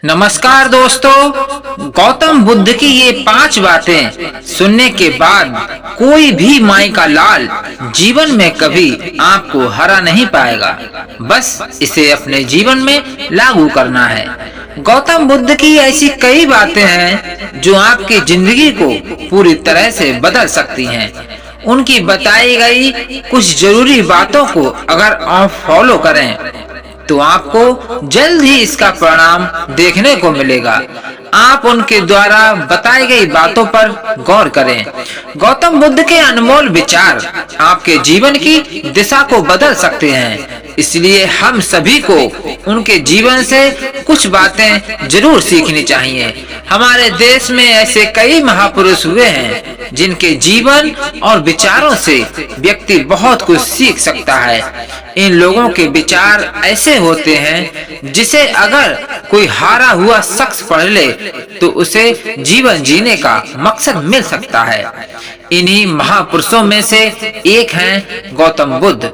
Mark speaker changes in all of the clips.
Speaker 1: नमस्कार दोस्तों, गौतम बुद्ध की ये 5 बातें सुनने के बाद कोई भी माई का लाल जीवन में कभी आपको हरा नहीं पाएगा। बस इसे अपने जीवन में लागू करना है। गौतम बुद्ध की ऐसी कई बातें हैं जो आपकी जिंदगी को पूरी तरह से बदल सकती हैं। उनकी बताई गई कुछ जरूरी बातों को अगर आप फॉलो करें तो आपको जल्द ही इसका परिणाम देखने को मिलेगा। आप उनके द्वारा बताई गई बातों पर गौर करें। गौतम बुद्ध के अनमोल विचार आपके जीवन की दिशा को बदल सकते हैं, इसलिए हम सभी को उनके जीवन से कुछ बातें जरूर सीखनी चाहिए। हमारे देश में ऐसे कई महापुरुष हुए हैं जिनके जीवन और विचारों से व्यक्ति बहुत कुछ सीख सकता है। इन लोगों के विचार ऐसे होते हैं जिसे अगर कोई हारा हुआ शख्स पढ़ ले तो उसे जीवन जीने का मकसद मिल सकता है। इन्हीं महापुरुषों में से एक हैं गौतम बुद्ध।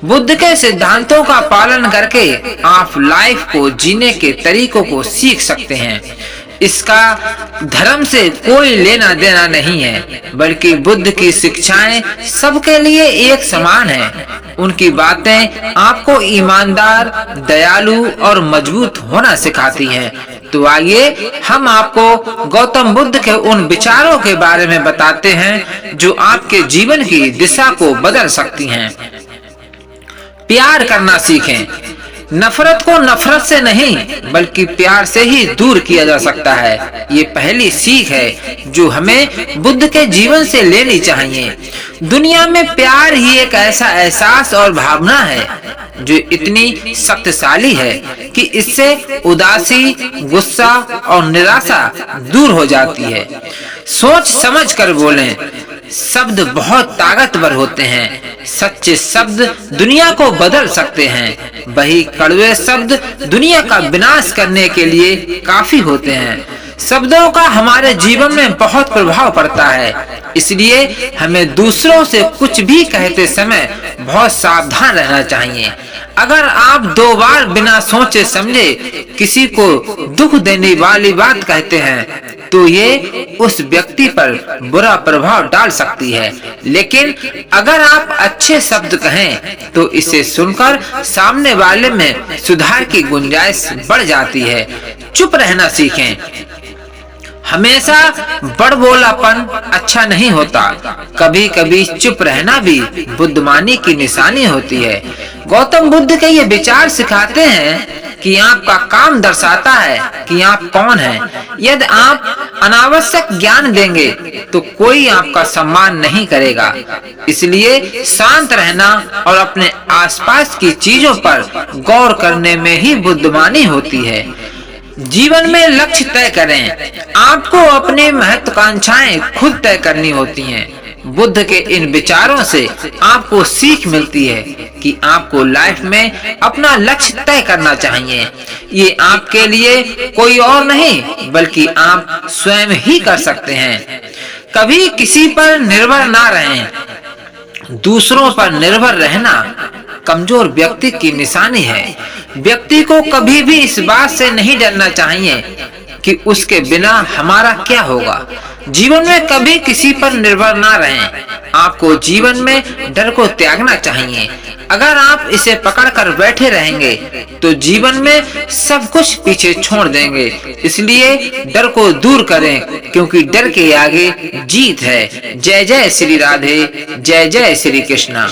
Speaker 1: बुद्ध के सिद्धांतों का पालन करके आप लाइफ को जीने के तरीकों को सीख सकते हैं। इसका धर्म से कोई लेना देना नहीं है, बल्कि बुद्ध की शिक्षाएं सबके लिए एक समान हैं। उनकी बातें आपको ईमानदार, दयालु और मजबूत होना सिखाती हैं। तो आइए हम आपको गौतम बुद्ध के उन विचारों के बारे में बताते हैं जो आपके जीवन की दिशा को बदल सकती हैं। प्यार करना सीखें। नफरत को नफरत से नहीं बल्कि प्यार से ही दूर किया जा सकता है। ये पहली सीख है जो हमें बुद्ध के जीवन से लेनी चाहिए। दुनिया में प्यार ही एक ऐसा एहसास और भावना है जो इतनी शक्तिशाली है कि इससे उदासी, गुस्सा और निराशा दूर हो जाती है। सोच समझ कर बोलें। शब्द बहुत ताकतवर होते हैं। सच्चे शब्द दुनिया को बदल सकते हैं, वही कड़वे शब्द दुनिया का विनाश करने के लिए काफी होते हैं। शब्दों का हमारे जीवन में बहुत प्रभाव पड़ता है, इसलिए हमें दूसरों से कुछ भी कहते समय बहुत सावधान रहना चाहिए। अगर आप 2 बार बिना सोचे समझे किसी को दुख देने वाली बात कहते हैं तो ये उस व्यक्ति पर बुरा प्रभाव डाल सकती है, लेकिन अगर आप अच्छे शब्द कहें तो इसे सुनकर सामने वाले में सुधार की गुंजाइश बढ़ जाती है। चुप रहना सीखें। हमेशा बड़बोलापन अच्छा नहीं होता, कभी कभी चुप रहना भी बुद्धिमानी की निशानी होती है। गौतम बुद्ध के ये विचार सिखाते हैं कि आपका काम दर्शाता है कि आप कौन हैं। यदि आप अनावश्यक ज्ञान देंगे तो कोई आपका सम्मान नहीं करेगा, इसलिए शांत रहना और अपने आसपास की चीजों पर गौर करने में ही बुद्धिमानी होती है। जीवन में लक्ष्य तय करें। आपको अपनी महत्वाकांक्षाएं खुद तय करनी होती हैं। बुद्ध के इन विचारों से आपको सीख मिलती है कि आपको लाइफ में अपना लक्ष्य तय करना चाहिए। ये आपके लिए कोई और नहीं बल्कि आप स्वयं ही कर सकते हैं। कभी किसी पर निर्भर ना रहें। दूसरों पर निर्भर रहना कमजोर व्यक्ति की निशानी है। व्यक्ति को कभी भी इस बात से नहीं डरना चाहिए कि उसके बिना हमारा क्या होगा। जीवन में कभी किसी पर निर्भर ना रहें। आपको जीवन में डर को त्यागना चाहिए। अगर आप इसे पकड़कर बैठे रहेंगे तो जीवन में सब कुछ पीछे छोड़ देंगे। इसलिए डर को दूर करें, क्योंकि डर के आगे जीत है। जय जय श्री राधे, जय जय श्री कृष्णा।